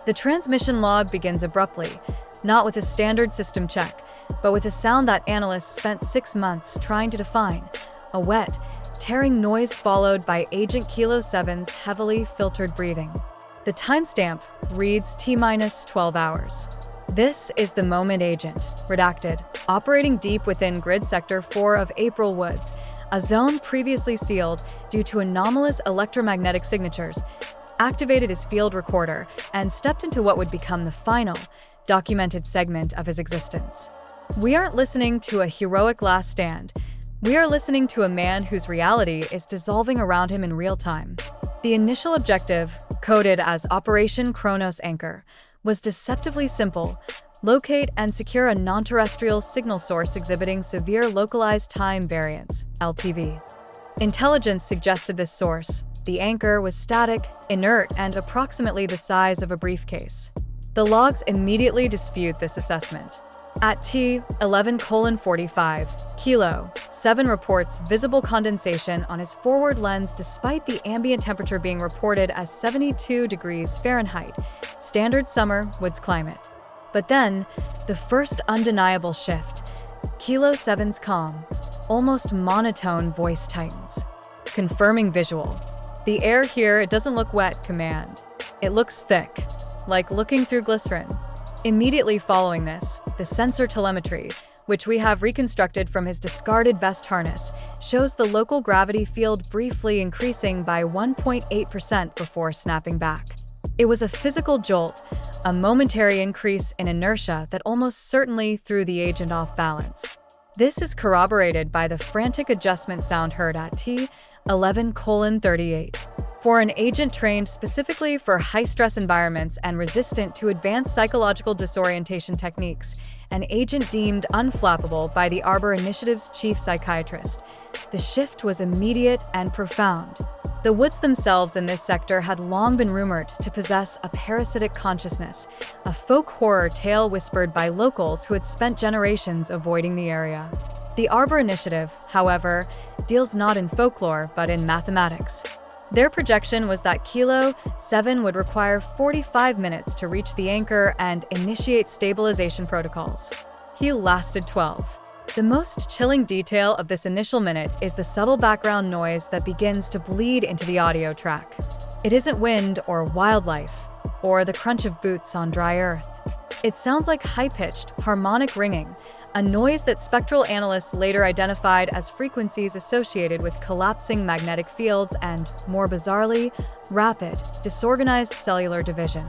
The transmission log begins abruptly, not with a standard system check, but with a sound that analysts spent 6 months trying to define: a wet, tearing noise followed by Agent Kilo 7's heavily filtered breathing. The timestamp reads T-12 hours. This is the moment Agent, redacted, operating deep within Grid Sector 4 of April Woods, a zone previously sealed due to anomalous electromagnetic signatures, activated his field recorder and stepped into what would become the final, documented segment of his existence. We aren't listening to a heroic last stand. We are listening to a man whose reality is dissolving around him in real time. The initial objective, coded as Operation Kronos Anchor, was deceptively simple: locate and secure a non-terrestrial signal source exhibiting severe localized time variance, LTV. Intelligence suggested this source, the anchor, was static, inert, and approximately the size of a briefcase. The logs immediately dispute this assessment. At T11:45, Kilo 7 reports visible condensation on his forward lens despite the ambient temperature being reported as 72 degrees Fahrenheit, standard summer Woods climate. But then, the first undeniable shift. Kilo 7's calm, almost monotone voice tightens, confirming visual. The air here, it doesn't look wet, Command. It looks thick, like looking through glycerin. Immediately following this, the sensor telemetry, which we have reconstructed from his discarded vest harness, shows the local gravity field briefly increasing by 1.8% before snapping back. It was a physical jolt, a momentary increase in inertia that almost certainly threw the agent off balance. This is corroborated by the frantic adjustment sound heard at T11:38. For an agent trained specifically for high-stress environments and resistant to advanced psychological disorientation techniques, an agent deemed unflappable by the Arbor Initiative's chief psychiatrist, the shift was immediate and profound. The Woods themselves in this sector had long been rumored to possess a parasitic consciousness, a folk horror tale whispered by locals who had spent generations avoiding the area. The Arbor Initiative, however, deals not in folklore but in mathematics. Their projection was that Kilo 7 would require 45 minutes to reach the anchor and initiate stabilization protocols. He lasted 12. The most chilling detail of this initial minute is the subtle background noise that begins to bleed into the audio track. It isn't wind or wildlife, or the crunch of boots on dry earth. It sounds like high-pitched, harmonic ringing, a noise that spectral analysts later identified as frequencies associated with collapsing magnetic fields and, more bizarrely, rapid, disorganized cellular division.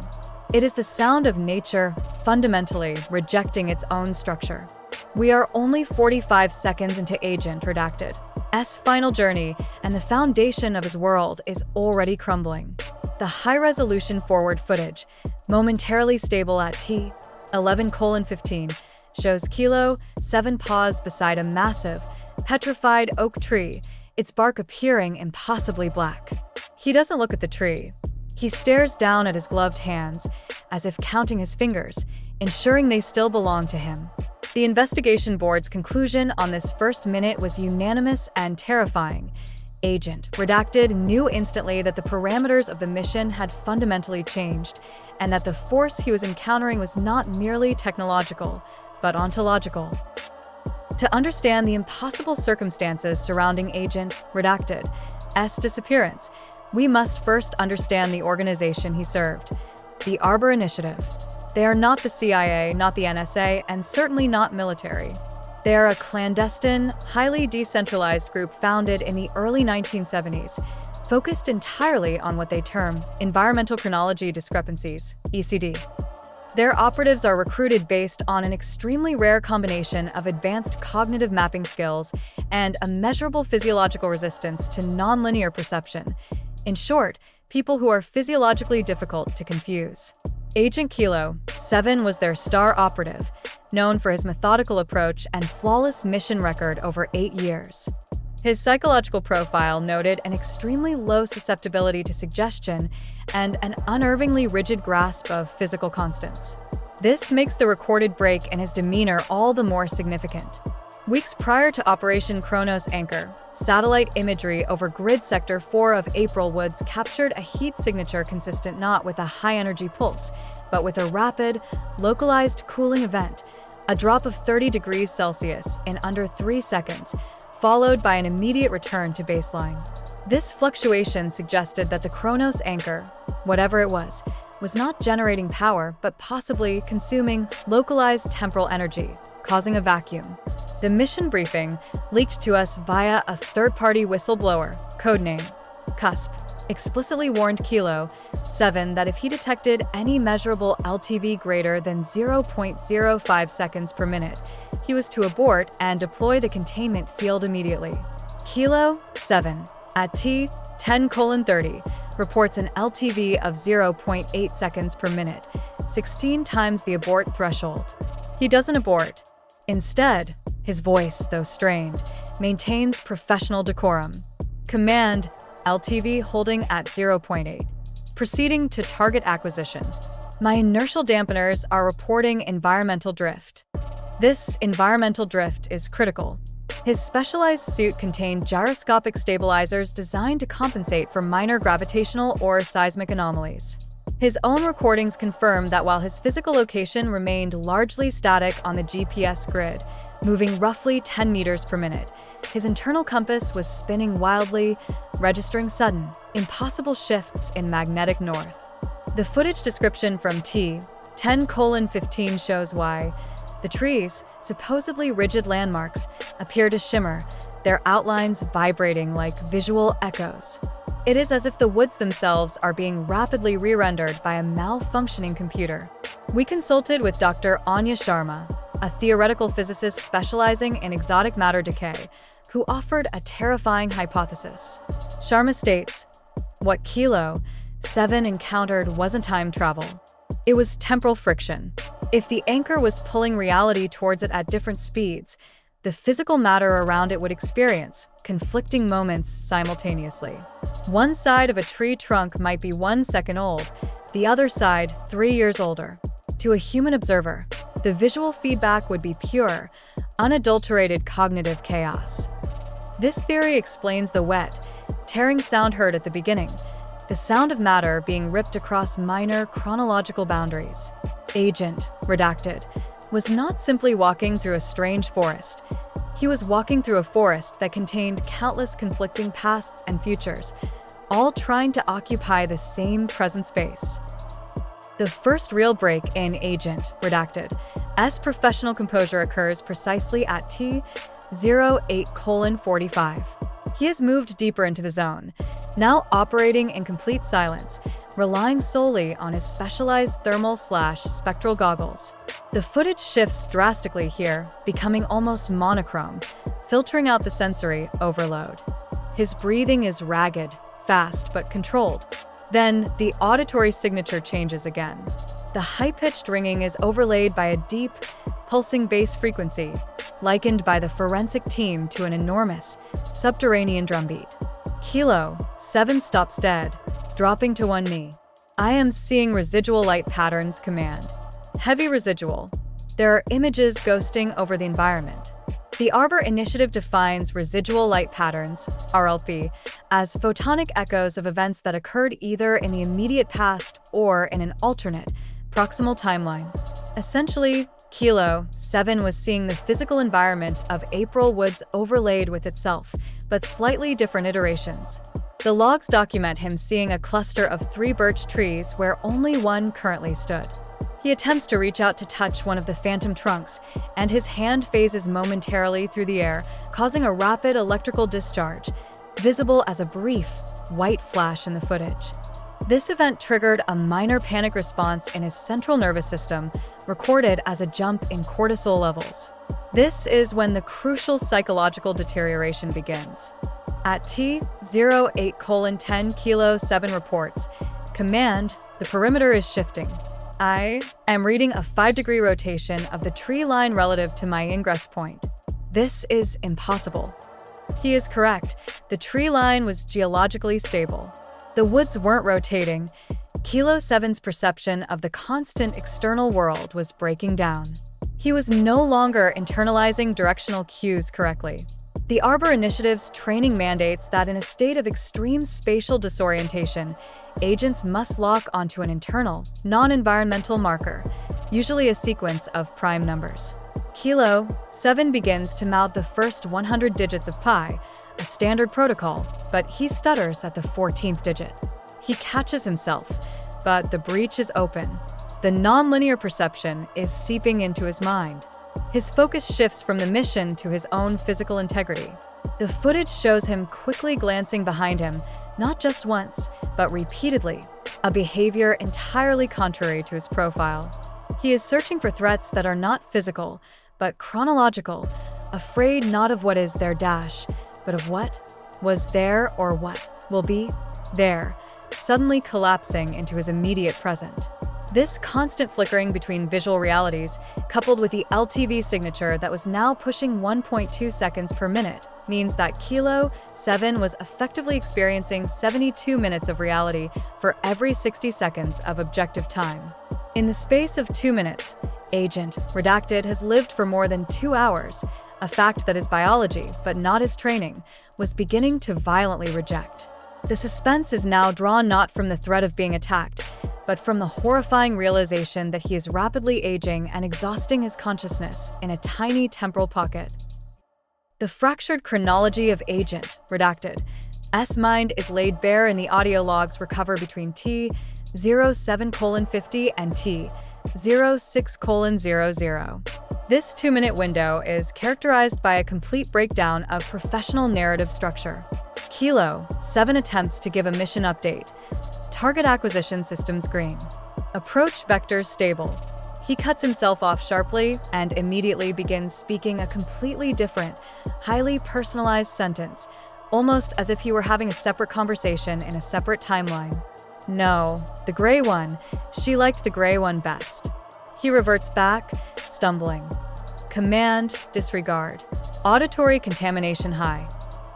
It is the sound of nature fundamentally rejecting its own structure. We are only 45 seconds into Agent Redacted. S final journey, and the foundation of his world is already crumbling. The high-resolution forward footage, momentarily stable at T11:15, shows Kilo 7 pause beside a massive, petrified oak tree, its bark appearing impossibly black. He doesn't look at the tree. He stares down at his gloved hands, as if counting his fingers, ensuring they still belong to him. The investigation board's conclusion on this first minute was unanimous and terrifying. Agent Redacted knew instantly that the parameters of the mission had fundamentally changed, and that the force he was encountering was not merely technological, but ontological. To understand the impossible circumstances surrounding Agent Redacted's disappearance, we must first understand the organization he served, the Arbor Initiative. They are not the CIA, not the NSA, and certainly not military. They are a clandestine, highly decentralized group founded in the early 1970s, focused entirely on what they term environmental chronology discrepancies, ECD. Their operatives are recruited based on an extremely rare combination of advanced cognitive mapping skills and a measurable physiological resistance to nonlinear perception. In short, people who are physiologically difficult to confuse. Agent Kilo 7 was their star operative, known for his methodical approach and flawless mission record over 8 years. His psychological profile noted an extremely low susceptibility to suggestion and an unnervingly rigid grasp of physical constants. This makes the recorded break in his demeanor all the more significant. Weeks prior to Operation Kronos Anchor, satellite imagery over grid sector 4 of April Woods captured a heat signature consistent not with a high-energy pulse, but with a rapid, localized cooling event, a drop of 30 degrees Celsius in under 3 seconds, followed by an immediate return to baseline. This fluctuation suggested that the Kronos Anchor, whatever it was not generating power but possibly consuming localized temporal energy, causing a vacuum. The mission briefing, leaked to us via a third-party whistleblower, codename Cusp, explicitly warned Kilo 7 that if he detected any measurable LTV greater than 0.05 seconds per minute, he was to abort and deploy the containment field immediately. Kilo 7, at T10:30, reports an LTV of 0.8 seconds per minute, 16 times the abort threshold. He doesn't abort. Instead, his voice, though strained, maintains professional decorum. Command, LTV holding at 0.8. Proceeding to target acquisition. My inertial dampeners are reporting environmental drift. This environmental drift is critical. His specialized suit contained gyroscopic stabilizers designed to compensate for minor gravitational or seismic anomalies. His own recordings confirm that while his physical location remained largely static on the GPS grid, moving roughly 10 meters per minute, his internal compass was spinning wildly, registering sudden, impossible shifts in magnetic north. The footage description from T10:15 shows why. The trees, supposedly rigid landmarks, appear to shimmer, their outlines vibrating like visual echoes. It is as if the woods themselves are being rapidly re-rendered by a malfunctioning computer. We consulted with Dr. Anya Sharma, a theoretical physicist specializing in exotic matter decay, who offered a terrifying hypothesis. Sharma states, what Kilo 7 encountered wasn't time travel. It was temporal friction. If the anchor was pulling reality towards it at different speeds, the physical matter around it would experience conflicting moments simultaneously. One side of a tree trunk might be 1 second old, the other side 3 years older. To a human observer, the visual feedback would be pure, unadulterated cognitive chaos. This theory explains the wet, tearing sound heard at the beginning, the sound of matter being ripped across minor chronological boundaries. Agent, redacted, was not simply walking through a strange forest. He was walking through a forest that contained countless conflicting pasts and futures, all trying to occupy the same present space. The first real break in Agent, redacted, as professional composure occurs precisely at T08:45. He has moved deeper into the zone, now operating in complete silence, relying solely on his specialized thermal/spectral goggles. The footage shifts drastically here, becoming almost monochrome, filtering out the sensory overload. His breathing is ragged, fast but controlled. Then, the auditory signature changes again. The high-pitched ringing is overlaid by a deep, pulsing bass frequency, likened by the forensic team to an enormous, subterranean drumbeat. Kilo 7 stops dead, dropping to one knee. I am seeing residual light patterns, command. Heavy residual. There are images ghosting over the environment. The Arbor Initiative defines residual light patterns, RLP, as photonic echoes of events that occurred either in the immediate past or in an alternate, proximal timeline. Essentially, Kilo 7 was seeing the physical environment of April Woods overlaid with itself, but slightly different iterations. The logs document him seeing a cluster of 3 birch trees where only one currently stood. He attempts to reach out to touch one of the phantom trunks, and his hand phases momentarily through the air, causing a rapid electrical discharge, visible as a brief, white flash in the footage. This event triggered a minor panic response in his central nervous system, recorded as a jump in cortisol levels. This is when the crucial psychological deterioration begins. At T08:10, Kilo 7 reports, Command, the perimeter is shifting. I am reading a 5-degree rotation of the tree line relative to my ingress point. This is impossible. He is correct. The tree line was geologically stable. The woods weren't rotating. Kilo 7's perception of the constant external world was breaking down. He was no longer internalizing directional cues correctly. The Arbor Initiative's training mandates that in a state of extreme spatial disorientation, agents must lock onto an internal, non-environmental marker, usually a sequence of prime numbers. Kilo 7 begins to mouth the first 100 digits of pi, a standard protocol, but he stutters at the 14th digit. He catches himself, but the breach is open. The nonlinear perception is seeping into his mind. His focus shifts from the mission to his own physical integrity. The footage shows him quickly glancing behind him, not just once, but repeatedly, a behavior entirely contrary to his profile. He is searching for threats that are not physical, but chronological, afraid not of what is there dash, but of what was there or what will be there, suddenly collapsing into his immediate present. This constant flickering between visual realities, coupled with the LTV signature that was now pushing 1.2 seconds per minute, means that Kilo 7 was effectively experiencing 72 minutes of reality for every 60 seconds of objective time. In the space of 2 minutes, Agent Redacted has lived for more than 2 hours, a fact that his biology, but not his training, was beginning to violently reject. The suspense is now drawn not from the threat of being attacked, but from the horrifying realization that he is rapidly aging and exhausting his consciousness in a tiny temporal pocket. The fractured chronology of Agent Redacted S mind is laid bare in the audio logs recovered between T07:50 and T06:00. This 2-minute window is characterized by a complete breakdown of professional narrative structure. Kilo 7 attempts to give a mission update. Target acquisition systems green. Approach vectors stable. He cuts himself off sharply and immediately begins speaking a completely different, highly personalized sentence, almost as if he were having a separate conversation in a separate timeline. No, the gray one. She liked the gray one best. He reverts back, stumbling. Command, disregard. Auditory contamination high.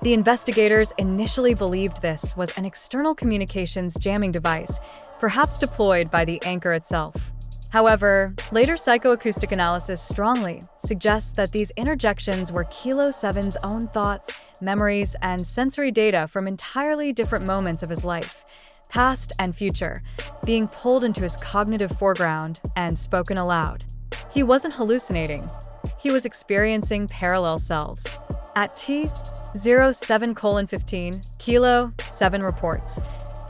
The investigators initially believed this was an external communications jamming device, perhaps deployed by the anchor itself. However, later psychoacoustic analysis strongly suggests that these interjections were Kilo 7's own thoughts, memories, and sensory data from entirely different moments of his life, past and future, being pulled into his cognitive foreground and spoken aloud. He wasn't hallucinating. He was experiencing parallel selves. At T07:15, Kilo 7 reports,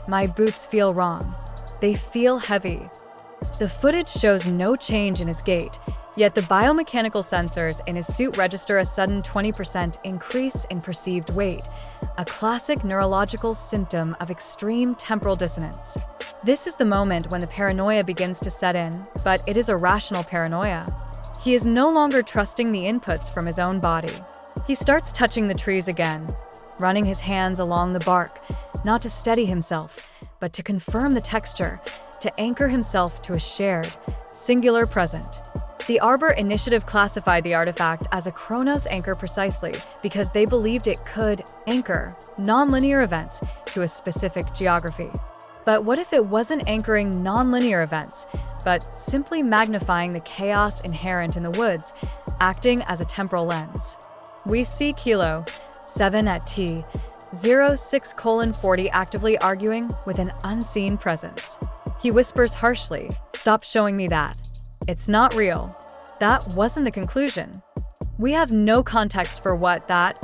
"My boots feel wrong. They feel heavy." The footage shows no change in his gait, yet the biomechanical sensors in his suit register a sudden 20% increase in perceived weight, a classic neurological symptom of extreme temporal dissonance. This is the moment when the paranoia begins to set in, but it is a rational paranoia. He is no longer trusting the inputs from his own body. He starts touching the trees again, running his hands along the bark, not to steady himself, but to confirm the texture, to anchor himself to a shared, singular present. The Arbor Initiative classified the artifact as a Chronos anchor precisely because they believed it could anchor nonlinear events to a specific geography. But what if it wasn't anchoring nonlinear events, but simply magnifying the chaos inherent in the woods, acting as a temporal lens? We see Kilo 7 at T06:40 actively arguing with an unseen presence. He whispers harshly, "Stop showing me that. It's not real." That wasn't the conclusion. We have no context for what that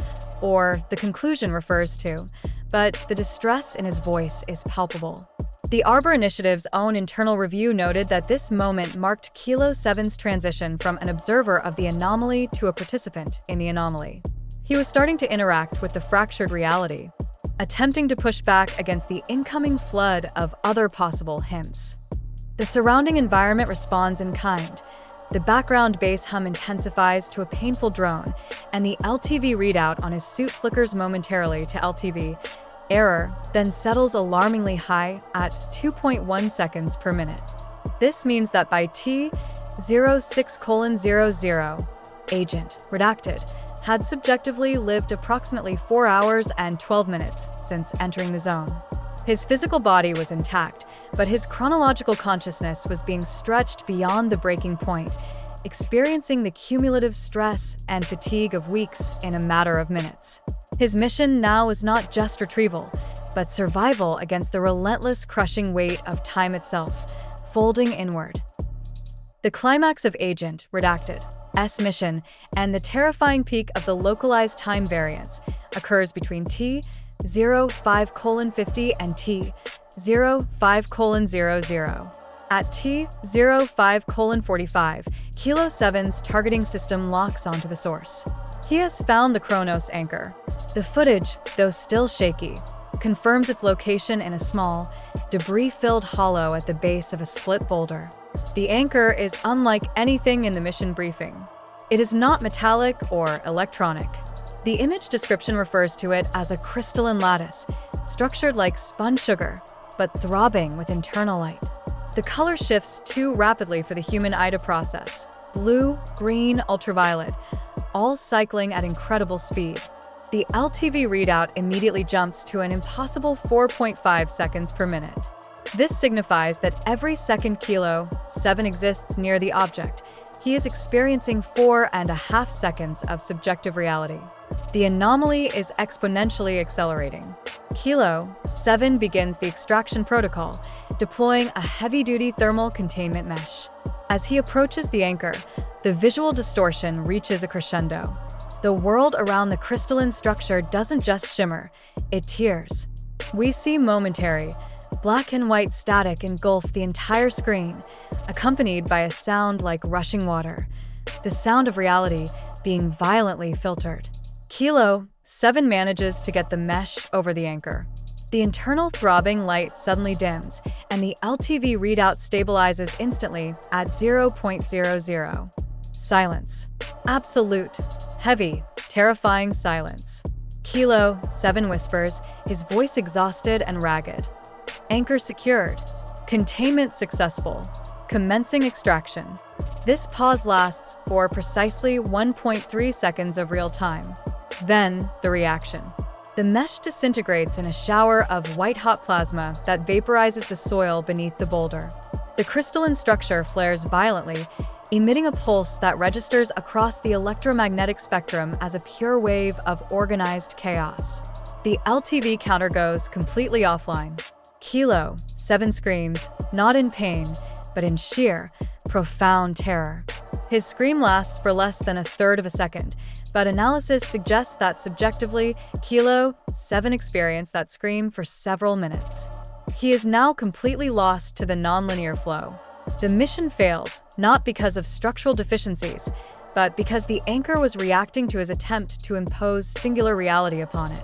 or the conclusion refers to, but the distress in his voice is palpable. The Arbor Initiative's own internal review noted that this moment marked Kilo 7's transition from an observer of the anomaly to a participant in the anomaly. He was starting to interact with the fractured reality, attempting to push back against the incoming flood of other possible hints. The surrounding environment responds in kind. The background bass hum intensifies to a painful drone, and the LTV readout on his suit flickers momentarily to LTV error, then settles alarmingly high at 2.1 seconds per minute. This means that by T06:00, Agent Redacted had subjectively lived approximately 4 hours and 12 minutes since entering the zone. His physical body was intact, but his chronological consciousness was being stretched beyond the breaking point, experiencing the cumulative stress and fatigue of weeks in a matter of minutes. His mission now is not just retrieval, but survival against the relentless crushing weight of time itself, folding inward. The climax of Agent Redacted's mission and the terrifying peak of the localized time variance occurs between T05:50 and T05:00. At T05:45, Kilo 7's targeting system locks onto the source. He has found the Kronos anchor. The footage, though still shaky, confirms its location in a small, debris-filled hollow at the base of a split boulder. The anchor is unlike anything in the mission briefing. It is not metallic or electronic. The image description refers to it as a crystalline lattice, structured like spun sugar, but throbbing with internal light. The color shifts too rapidly for the human eye to process. Blue, green, ultraviolet, all cycling at incredible speed. The LTV readout immediately jumps to an impossible 4.5 seconds per minute. This signifies that every second Kilo 7 exists near the object, he is experiencing 4.5 seconds of subjective reality. The anomaly is exponentially accelerating. Kilo 7 begins the extraction protocol, deploying a heavy-duty thermal containment mesh. As he approaches the anchor, the visual distortion reaches a crescendo. The world around the crystalline structure doesn't just shimmer, it tears. We see momentary, black and white static engulf the entire screen, accompanied by a sound like rushing water, the sound of reality being violently filtered. Kilo 7 manages to get the mesh over the anchor. The internal throbbing light suddenly dims, and the LTV readout stabilizes instantly at 0.00. Silence. Absolute, heavy, terrifying silence. Kilo 7 whispers, his voice exhausted and ragged. Anchor secured. Containment successful. Commencing extraction. This pause lasts for precisely 1.3 seconds of real time. Then, the reaction. The mesh disintegrates in a shower of white-hot plasma that vaporizes the soil beneath the boulder. The crystalline structure flares violently, emitting a pulse that registers across the electromagnetic spectrum as a pure wave of organized chaos. The LTV counter goes completely offline. Kilo 7 screams, not in pain, but in sheer, profound terror. His scream lasts for less than a third of a second, but analysis suggests that subjectively, Kilo 7 experienced that scream for several minutes. He is now completely lost to the nonlinear flow. The mission failed, not because of structural deficiencies, but because the anchor was reacting to his attempt to impose singular reality upon it.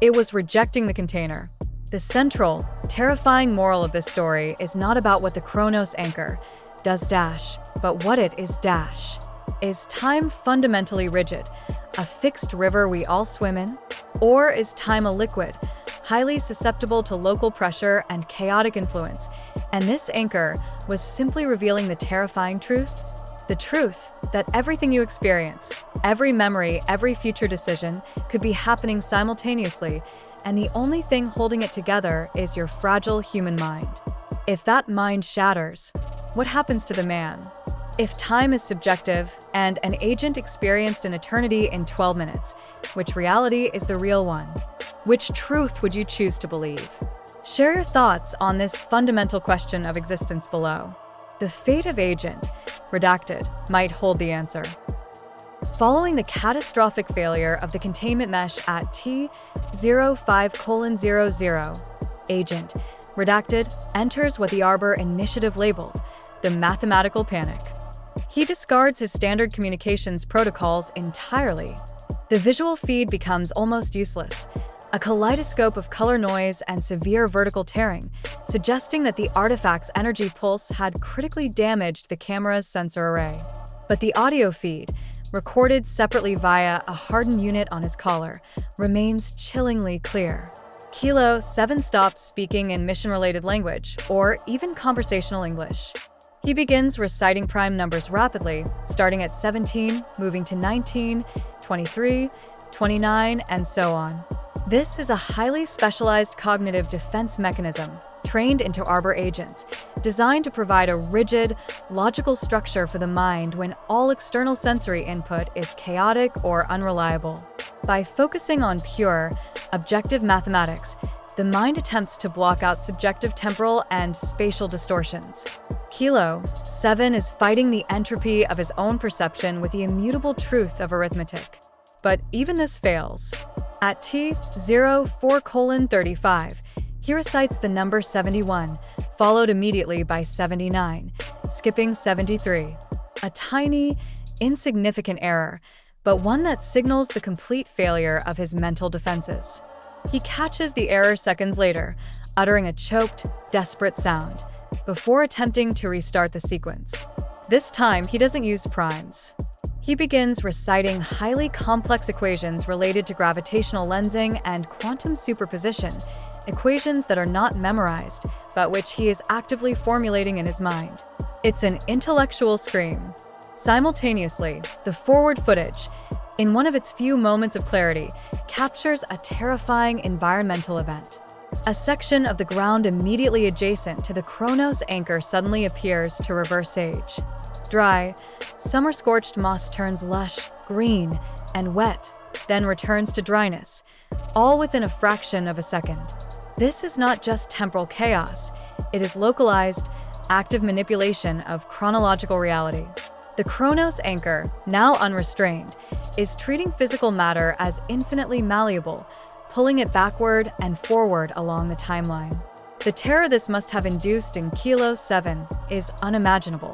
It was rejecting the container. The central, terrifying moral of this story is not about what the Kronos anchor does dash, but what it is dash. Is time fundamentally rigid, a fixed river we all swim in? Or is time a liquid, highly susceptible to local pressure and chaotic influence, and this anchor was simply revealing the terrifying truth? The truth that everything you experience, every memory, every future decision could be happening simultaneously, and the only thing holding it together is your fragile human mind. If that mind shatters, what happens to the man? If time is subjective and an agent experienced an eternity in 12 minutes, which reality is the real one? Which truth would you choose to believe? Share your thoughts on this fundamental question of existence below. The fate of Agent Redacted might hold the answer. Following the catastrophic failure of the containment mesh at T05:00, Agent Redacted enters what the Arbor Initiative labeled the mathematical panic. He discards his standard communications protocols entirely. The visual feed becomes almost useless, a kaleidoscope of color noise and severe vertical tearing, suggesting that the artifact's energy pulse had critically damaged the camera's sensor array. But the audio feed, recorded separately via a hardened unit on his collar, remains chillingly clear. Kilo 7 stops speaking in mission-related language, or even conversational English. He begins reciting prime numbers rapidly, starting at 17, moving to 19, 23, 29, and so on. This is a highly specialized cognitive defense mechanism trained into Arbor agents, designed to provide a rigid, logical structure for the mind when all external sensory input is chaotic or unreliable. By focusing on pure, objective mathematics, the mind attempts to block out subjective temporal and spatial distortions. Kilo 7 is fighting the entropy of his own perception with the immutable truth of arithmetic. But even this fails. At T04:35, he recites the number 71, followed immediately by 79, skipping 73. A tiny, insignificant error, but one that signals the complete failure of his mental defenses. He catches the error seconds later, uttering a choked, desperate sound, before attempting to restart the sequence. This time, he doesn't use primes. He begins reciting highly complex equations related to gravitational lensing and quantum superposition, equations that are not memorized, but which he is actively formulating in his mind. It's an intellectual scream. Simultaneously, the forward footage, in one of its few moments of clarity, captures a terrifying environmental event. A section of the ground immediately adjacent to the Kronos anchor suddenly appears to reverse age. Dry, summer-scorched moss turns lush, green, and wet, then returns to dryness, all within a fraction of a second. This is not just temporal chaos, it is localized, active manipulation of chronological reality. The Kronos anchor, now unrestrained, is treating physical matter as infinitely malleable, pulling it backward and forward along the timeline. The terror this must have induced in Kilo 7 is unimaginable.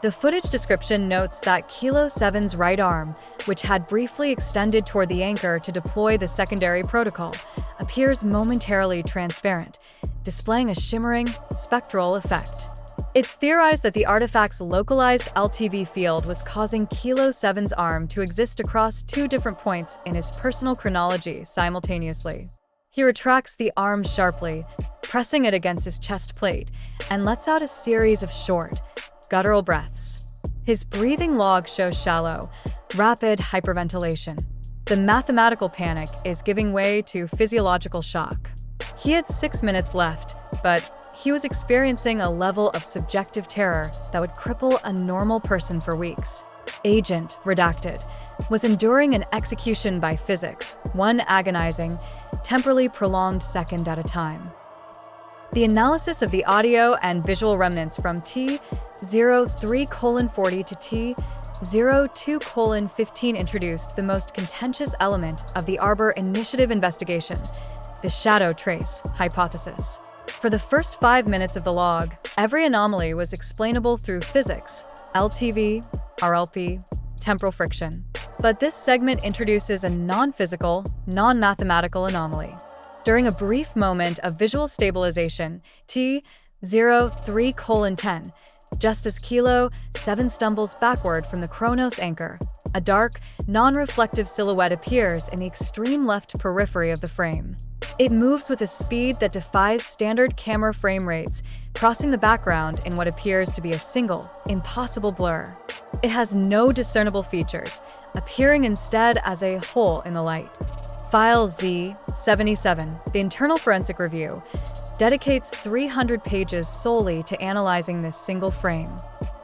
The footage description notes that Kilo 7's right arm, which had briefly extended toward the anchor to deploy the secondary protocol, appears momentarily transparent, displaying a shimmering, spectral effect. It's theorized that the artifact's localized LTV field was causing Kilo 7's arm to exist across two different points in his personal chronology simultaneously. He retracts the arm sharply, pressing it against his chest plate, and lets out a series of short, guttural breaths. His breathing log shows shallow, rapid hyperventilation. The mathematical panic is giving way to physiological shock. He had 6 minutes left, but he was experiencing a level of subjective terror that would cripple a normal person for weeks. Agent, redacted, was enduring an execution by physics, one agonizing, temporally prolonged second at a time. The analysis of the audio and visual remnants from T03:40 to T02:15 introduced the most contentious element of the Arbor Initiative investigation, the shadow trace hypothesis. For the first 5 minutes of the log, every anomaly was explainable through physics, LTV, RLP, temporal friction. But this segment introduces a non-physical, non-mathematical anomaly. During a brief moment of visual stabilization, T03:10, just as Kilo 7 stumbles backward from the Kronos anchor, a dark, non-reflective silhouette appears in the extreme left periphery of the frame. It moves with a speed that defies standard camera frame rates, crossing the background in what appears to be a single, impossible blur. It has no discernible features, appearing instead as a hole in the light. File Z77, the internal forensic review, dedicates 300 pages solely to analyzing this single frame.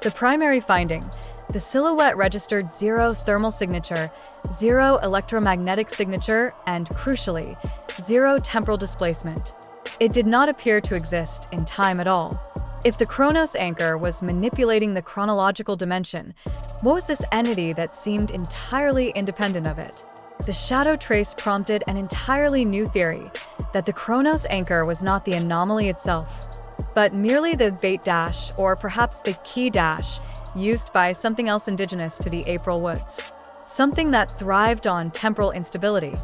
The primary finding: the silhouette registered 0 thermal signature, 0 electromagnetic signature, and, crucially, 0 temporal displacement. It did not appear to exist in time at all. If the Kronos anchor was manipulating the chronological dimension, what was this entity that seemed entirely independent of it? The shadow trace prompted an entirely new theory, that the Kronos anchor was not the anomaly itself, but merely the bait dash, or perhaps the key dash, used by something else indigenous to the April Woods. Something that thrived on temporal instability.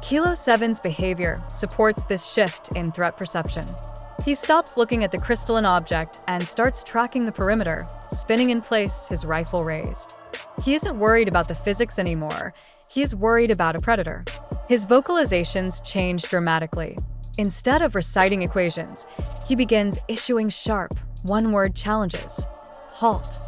Kilo 7's behavior supports this shift in threat perception. He stops looking at the crystalline object and starts tracking the perimeter, spinning in place, his rifle raised. He isn't worried about the physics anymore. He is worried about a predator. His vocalizations change dramatically. Instead of reciting equations, he begins issuing sharp, one-word challenges. Halt.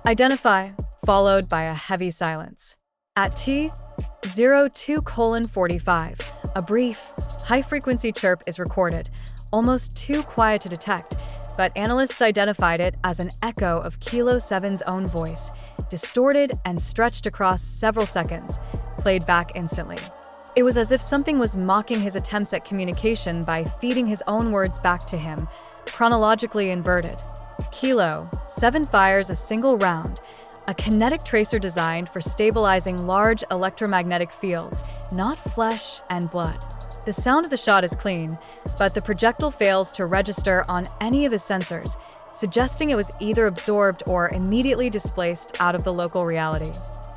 Identify, followed by a heavy silence. At T02:45, a brief, High-frequency chirp is recorded, almost too quiet to detect, but analysts identified it as an echo of Kilo 7's own voice, distorted and stretched across several seconds, played back instantly. It was as if something was mocking his attempts at communication by feeding his own words back to him, chronologically inverted. Kilo 7 fires a single round, a kinetic tracer designed for stabilizing large electromagnetic fields, not flesh and blood. The sound of the shot is clean, but the projectile fails to register on any of his sensors, suggesting it was either absorbed or immediately displaced out of the local reality.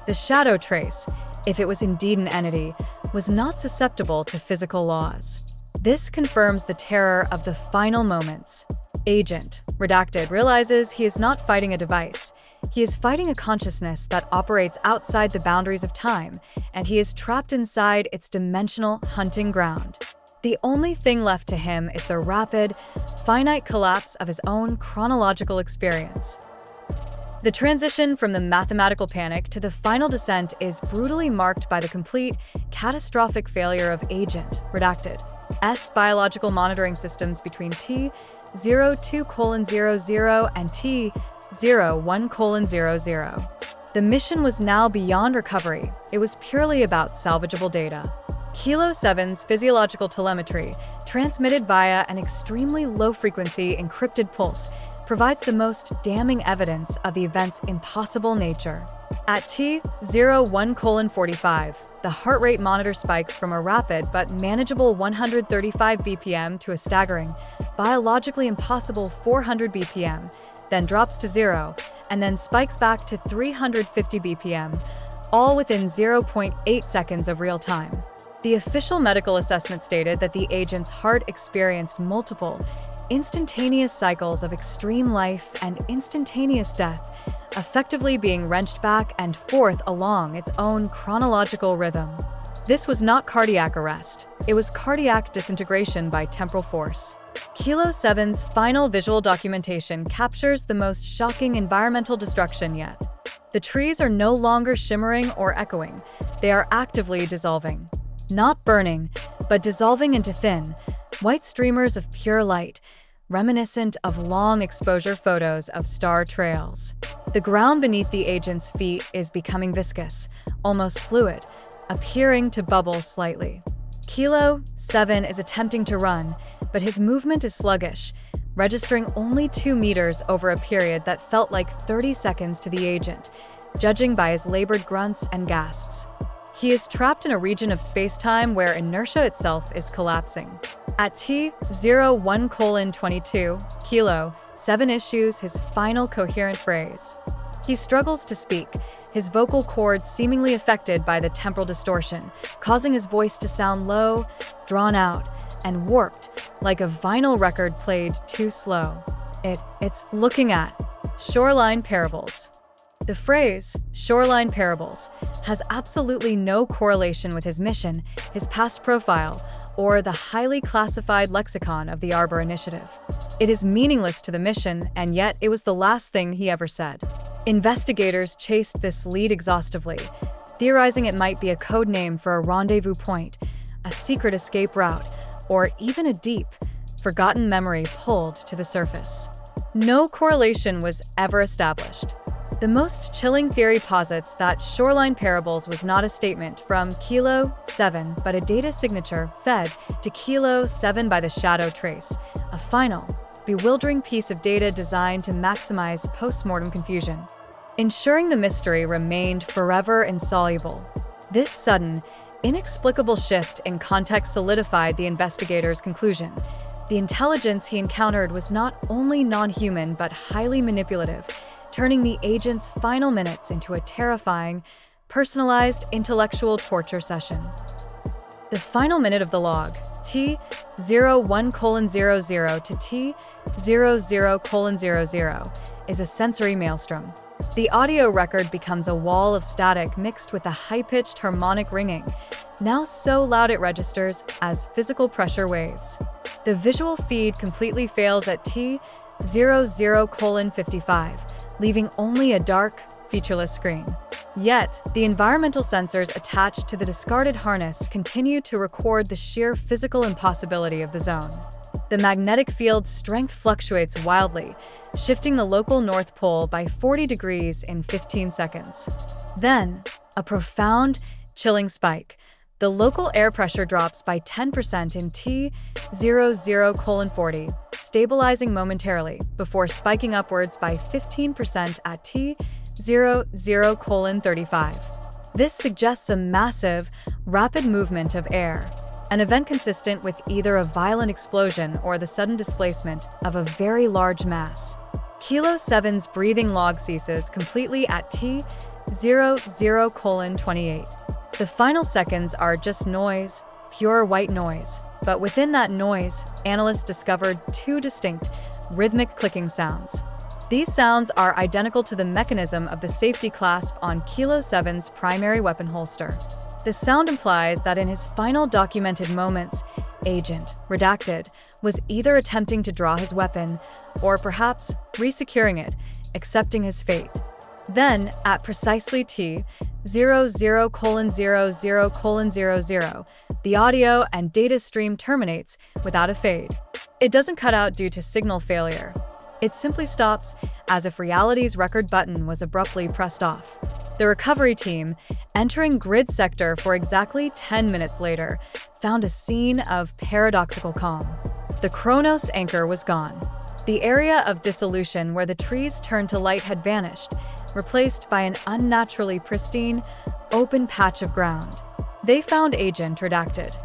The shadow trace, if it was indeed an entity, was not susceptible to physical laws. This confirms the terror of the final moments. Agent, Redacted, realizes he is not fighting a device. He is fighting a consciousness that operates outside the boundaries of time, and he is trapped inside its dimensional hunting ground. The only thing left to him is the rapid, finite collapse of his own chronological experience. The transition from the mathematical panic to the final descent is brutally marked by the complete, catastrophic failure of Agent, Redacted's biological monitoring systems between T-02:00 and T-01:00. The mission was now beyond recovery. It was purely about salvageable data. Kilo 7's physiological telemetry, transmitted via an extremely low-frequency encrypted pulse, provides the most damning evidence of the event's impossible nature. At T-01:45, the heart rate monitor spikes from a rapid but manageable 135 BPM to a staggering, biologically impossible 400 BPM, then drops to 0, and then spikes back to 350 BPM, all within 0.8 seconds of real time. The official medical assessment stated that the agent's heart experienced multiple, instantaneous cycles of extreme life and instantaneous death, effectively being wrenched back and forth along its own chronological rhythm. This was not cardiac arrest, it was cardiac disintegration by temporal force. Kilo 7's final visual documentation captures the most shocking environmental destruction yet. The trees are no longer shimmering or echoing, they are actively dissolving. Not burning, but dissolving into thin, white streamers of pure light, reminiscent of long exposure photos of star trails. The ground beneath the agent's feet is becoming viscous, almost fluid, appearing to bubble slightly. Kilo 7 is attempting to run, but his movement is sluggish, registering only 2 meters over a period that felt like 30 seconds to the agent, judging by his labored grunts and gasps. He is trapped in a region of space-time where inertia itself is collapsing. At T-01:22, Kilo 7 issues his final coherent phrase. He struggles to speak, his vocal cords seemingly affected by the temporal distortion, causing his voice to sound low, drawn out, and warped, like a vinyl record played too slow. It's looking at shoreline parables. The phrase, shoreline parables, has absolutely no correlation with his mission, his past profile, or the highly classified lexicon of the Arbor Initiative. It is meaningless to the mission, and yet it was the last thing he ever said. Investigators chased this lead exhaustively, theorizing it might be a code name for a rendezvous point, a secret escape route, or even a deep, forgotten memory pulled to the surface. No correlation was ever established. The most chilling theory posits that shoreline parables was not a statement from Kilo 7, but a data signature fed to Kilo 7 by the shadow trace, a final, bewildering piece of data designed to maximize post-mortem confusion, ensuring the mystery remained forever insoluble. This sudden, inexplicable shift in context solidified the investigator's conclusion. The intelligence he encountered was not only non-human but highly manipulative, turning the agent's final minutes into a terrifying, personalized intellectual torture session. The final minute of the log, T-01:00 to T-00:00, is a sensory maelstrom. The audio record becomes a wall of static mixed with a high-pitched harmonic ringing, now so loud it registers as physical pressure waves. The visual feed completely fails at T-00:55, leaving only a dark, featureless screen. Yet, the environmental sensors attached to the discarded harness continue to record the sheer physical impossibility of the zone. The magnetic field's strength fluctuates wildly, shifting the local North Pole by 40 degrees in 15 seconds. Then, a profound, chilling spike. The local air pressure drops by 10% in T00:40, stabilizing momentarily before spiking upwards by 15% at T00:35. This suggests a massive, rapid movement of air, an event consistent with either a violent explosion or the sudden displacement of a very large mass. Kilo 7's breathing log ceases completely at T00:28. The final seconds are just noise, pure white noise. But within that noise, analysts discovered two distinct, rhythmic clicking sounds. These sounds are identical to the mechanism of the safety clasp on Kilo 7's primary weapon holster. The sound implies that in his final documented moments, Agent Redacted was either attempting to draw his weapon or perhaps resecuring it, accepting his fate. Then, at precisely T00:00:00, the audio and data stream terminates without a fade. It doesn't cut out due to signal failure. It simply stops, as if reality's record button was abruptly pressed off. The recovery team, entering grid sector for exactly 10 minutes later, found a scene of paradoxical calm. The Kronos anchor was gone. The area of dissolution where the trees turned to light had vanished, replaced by an unnaturally pristine, open patch of ground. They found Agent Redacted,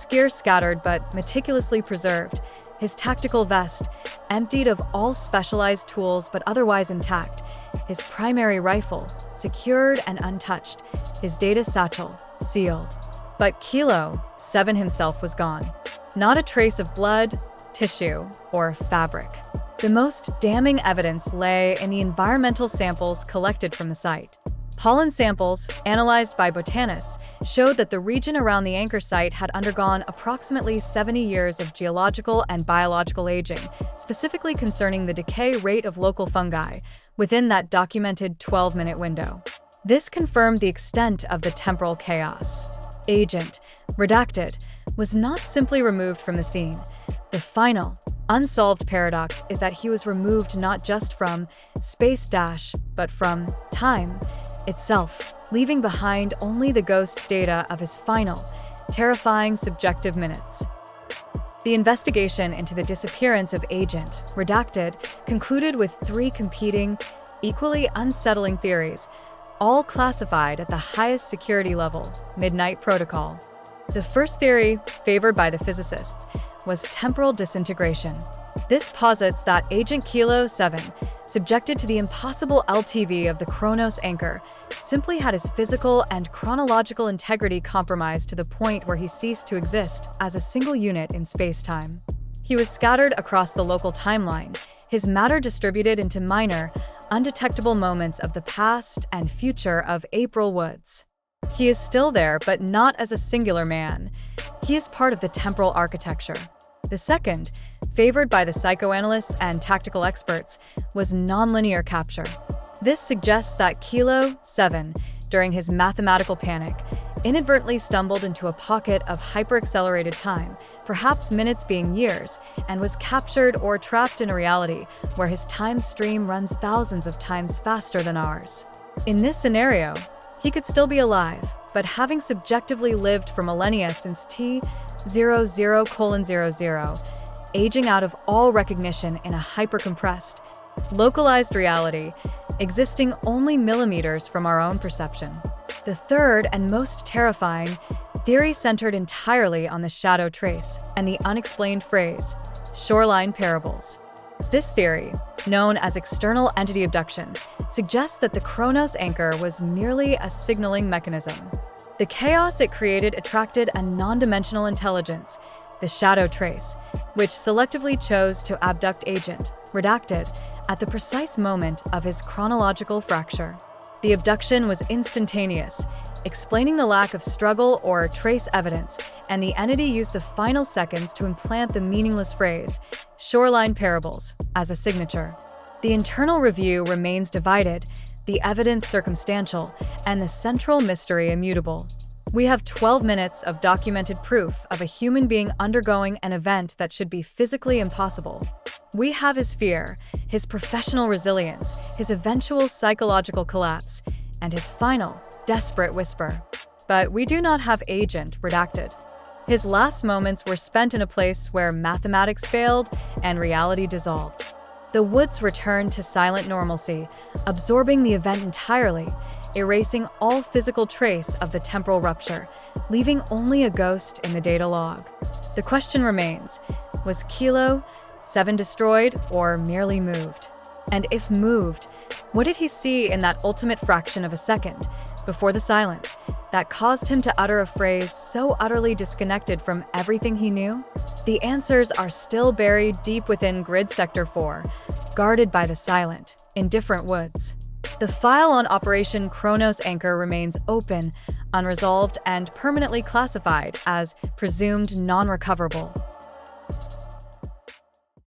gear scattered but meticulously preserved, his tactical vest emptied of all specialized tools but otherwise intact, his primary rifle secured and untouched, his data satchel sealed. But Kilo 7 himself was gone. Not a trace of blood, tissue, or fabric. The most damning evidence lay in the environmental samples collected from the site. Pollen samples, analyzed by botanists, showed that the region around the anchor site had undergone approximately 70 years of geological and biological aging, specifically concerning the decay rate of local fungi, within that documented 12-minute window. This confirmed the extent of the temporal chaos. Agent Redacted was not simply removed from the scene. The final, unsolved paradox is that he was removed not just from space but from time itself, leaving behind only the ghost data of his final, terrifying subjective minutes. The investigation into the disappearance of Agent Redacted concluded with three competing, equally unsettling theories, all classified at the highest security level, Midnight Protocol. The first theory, favored by the physicists, was temporal disintegration. This posits that Agent Kilo 7, subjected to the impossible LTV of the Kronos anchor, simply had his physical and chronological integrity compromised to the point where he ceased to exist as a single unit in space-time. He was scattered across the local timeline, his matter distributed into minor, undetectable moments of the past and future of April Woods. He is still there, but not as a singular man. He is part of the temporal architecture. The second, favored by the psychoanalysts and tactical experts, was nonlinear capture. This suggests that Kilo 7, during his mathematical panic, inadvertently stumbled into a pocket of hyper-accelerated time, perhaps minutes being years, and was captured or trapped in a reality where his time stream runs thousands of times faster than ours. In this scenario, he could still be alive, but having subjectively lived for millennia since T00:00, aging out of all recognition in a hyper-compressed, localized reality, existing only millimeters from our own perception. The third and most terrifying theory centered entirely on the shadow trace and the unexplained phrase, shoreline parables. This theory, known as external entity abduction, suggests that the Kronos anchor was merely a signaling mechanism. The chaos it created attracted a non-dimensional intelligence, the shadow trace, which selectively chose to abduct Agent Redacted at the precise moment of his chronological fracture. The abduction was instantaneous, explaining the lack of struggle or trace evidence, and the entity used the final seconds to implant the meaningless phrase, shoreline parables, as a signature. The internal review remains divided. the evidence circumstantial, and the central mystery immutable. We have 12 minutes of documented proof of a human being undergoing an event that should be physically impossible. We have his fear, his professional resilience, his eventual psychological collapse, and his final, desperate whisper. But we do not have Agent Redacted. His last moments were spent in a place where mathematics failed and reality dissolved. The woods returned to silent normalcy, absorbing the event entirely, erasing all physical trace of the temporal rupture, leaving only a ghost in the data log. The question remains, was Kilo 7 destroyed or merely moved? And if moved, what did he see in that ultimate fraction of a second, before the silence, that caused him to utter a phrase so utterly disconnected from everything he knew? The answers are still buried deep within Grid Sector 4, guarded by the silent, indifferent woods. The file on Operation Kronos Anchor remains open, unresolved, and permanently classified as presumed non-recoverable.